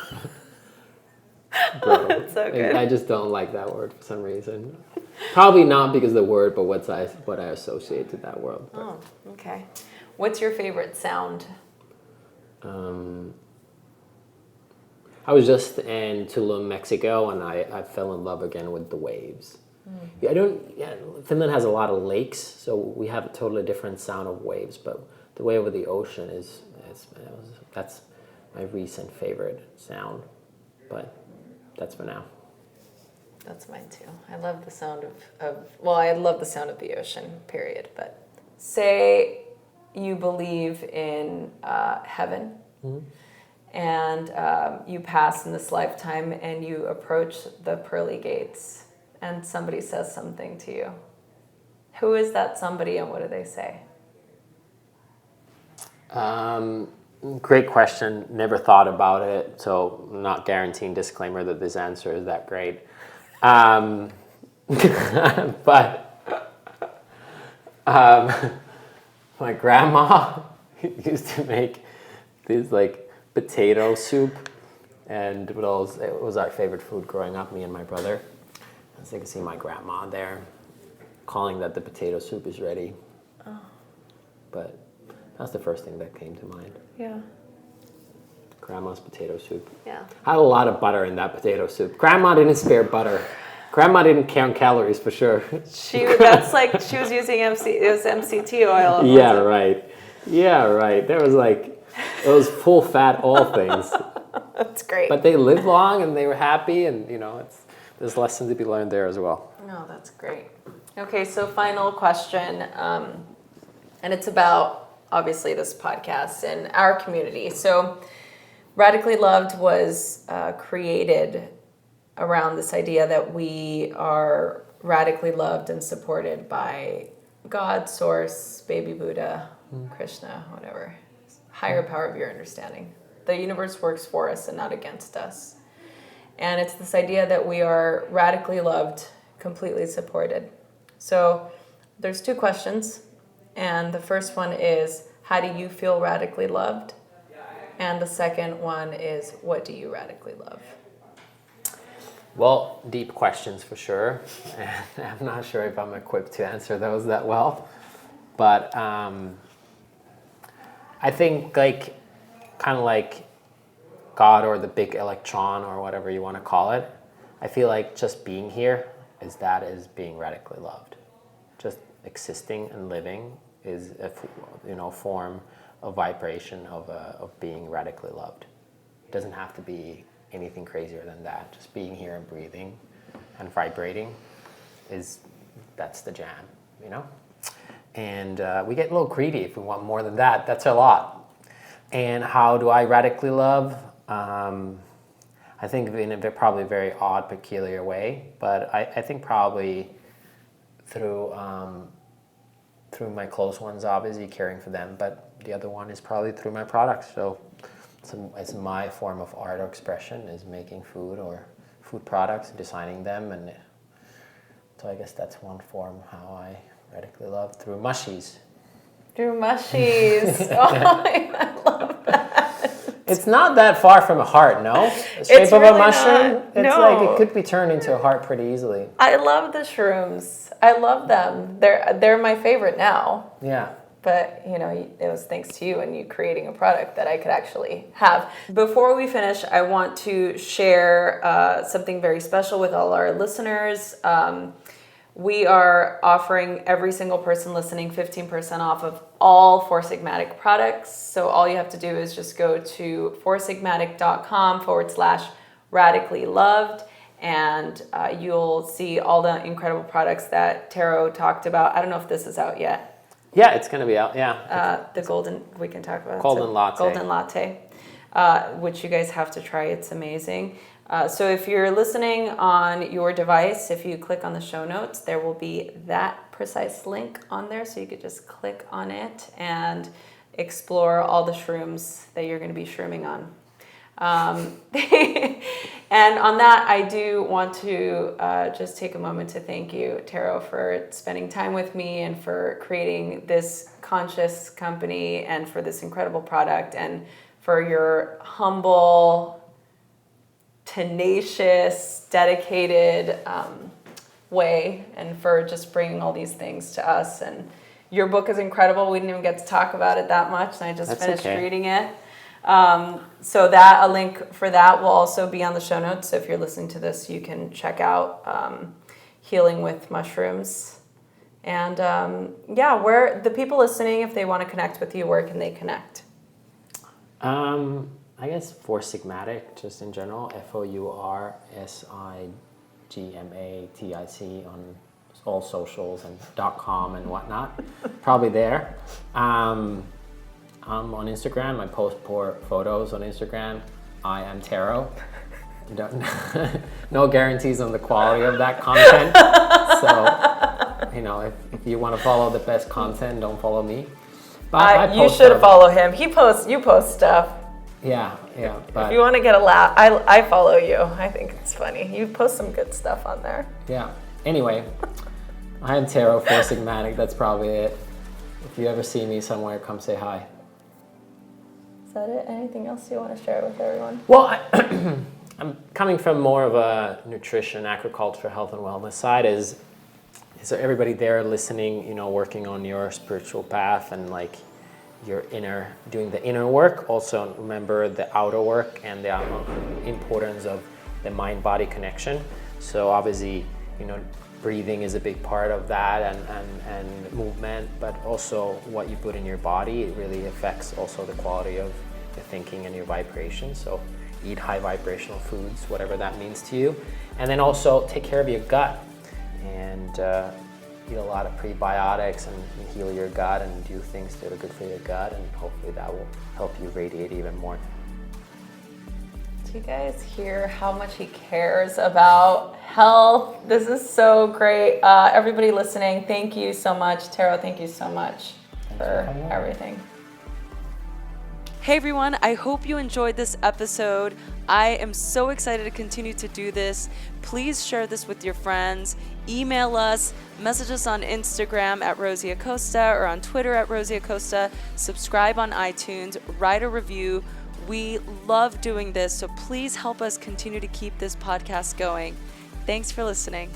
bro. That's so good. I just don't like that word for some reason. Probably not because of the word, but what I associate to that word. Oh, okay. What's your favorite sound? I was just in Tulum, Mexico, and I fell in love again with the waves. Finland has a lot of lakes, so we have a totally different sound of waves, but the wave of the ocean that's my recent favorite sound, but that's for now. That's mine too. I love the sound I love the sound of the ocean, period. But say you believe in heaven, and you pass in this lifetime and you approach the pearly gates and somebody says something to you. Who is that somebody and what do they say? Great question. Never thought about it, so not guaranteeing disclaimer that this answer is that great. But my grandma used to make these like potato soup, and it was our favorite food growing up, me and my brother. As you can see my grandma there calling that the potato soup is ready. Oh. But that's the first thing that came to mind. Yeah. Grandma's potato soup. Yeah. Had a lot of butter in that potato soup. Grandma didn't spare butter. Grandma didn't count calories for sure. She was using MCT oil. Yeah, right. Yeah, right. There was it was full fat all things. That's great. But they lived long and they were happy, and there's lessons to be learned there as well. No, that's great. Okay, so final question, and it's about obviously this podcast and our community. So Radically Loved was created around this idea that we are radically loved and supported by God, Source, Baby Buddha, Krishna, whatever, higher power of your understanding. The universe works for us and not against us. And it's this idea that we are radically loved, completely supported. So there's two questions. And the first one is, how do you feel radically loved? And the second one is, what do you radically love? Well, deep questions for sure. And I'm not sure if I'm equipped to answer those that well. But I think kind of like God or the big electron or whatever you want to call it, I feel like just being here is being radically loved. Just existing and living is a form of vibration of being radically loved. It doesn't have to be anything crazier than that. Just being here and breathing and vibrating that's the jam, And we get a little greedy if we want more than that. That's a lot. And how do I radically love? I think in a probably very odd, peculiar way, but I think probably through my close ones, obviously caring for them, but the other one is probably through my products. So it's my form of art or expression is making food or food products, designing them, and so I guess that's one form how I radically love, through mushies. Through mushies. Oh, I love that. It's not that far from a heart, no? The shape of really a mushroom? not. It's No. like it could be turned into a heart pretty easily. I love the shrooms. I love them. They're my favorite now. Yeah. But, it was thanks to you and you creating a product that I could actually have. Before we finish, I want to share something very special with all our listeners. We are offering every single person listening 15% off of all Four Sigmatic products. So all you have to do is just go to foursigmatic.com/radically loved. And you'll see all the incredible products that Tero talked about. I don't know if this is out yet. Yeah, it's going to be out, yeah. The golden, we can talk about it. Colden Latte. Colden Latte, which you guys have to try. It's amazing. So if you're listening on your device, if you click on the show notes, there will be that precise link on there. So you could just click on it and explore all the shrooms that you're going to be shrooming on. And on that, I do want to just take a moment to thank you, Tero, for spending time with me and for creating this conscious company and for this incredible product and for your humble, tenacious, dedicated way and for just bringing all these things to us. And your book is incredible. We didn't even get to talk about it that much, and I just finished reading it. So that a link for that will also be on the show notes. So if you're listening to this, you can check out Healing with Mushrooms. And where the people listening, if they want to connect with you, where can they connect? I guess Four Sigmatic, just in general, FOURSIGMATIC on all socials and .com and whatnot. Probably there. I'm on Instagram. I post photos on Instagram. I am Tero. No guarantees on the quality of that content. So, if you want to follow the best content, don't follow me. But you should follow him. You post stuff. Yeah. But if you want to get a laugh, I follow you. I think it's funny. You post some good stuff on there. Yeah. Anyway, I am Tero, Four Sigmatic. That's probably it. If you ever see me somewhere, come say hi. Is that it? Anything else you want to share with everyone? Well, I'm coming from more of a nutrition, agriculture, health and wellness side. Is there everybody there listening, working on your spiritual path and like your doing the inner work. Also remember the outer work and the importance of the mind-body connection. So obviously, breathing is a big part of that and movement, but also what you put in your body, it really affects also the quality of your thinking and your vibration. So eat high vibrational foods, whatever that means to you. And then also take care of your gut and eat a lot of prebiotics and heal your gut and do things that are good for your gut, and hopefully that will help you radiate even more. Do you guys hear how much he cares about health? This is so great. Everybody listening, thank you so much. Tero, thank you so much for everything. Hey everyone, I hope you enjoyed this episode. I am so excited to continue to do this. Please share this with your friends. Email us, message us on Instagram at Rosie Acosta or on Twitter at Rosie Acosta. Subscribe on iTunes, write a review. We love doing this, so please help us continue to keep this podcast going. Thanks for listening.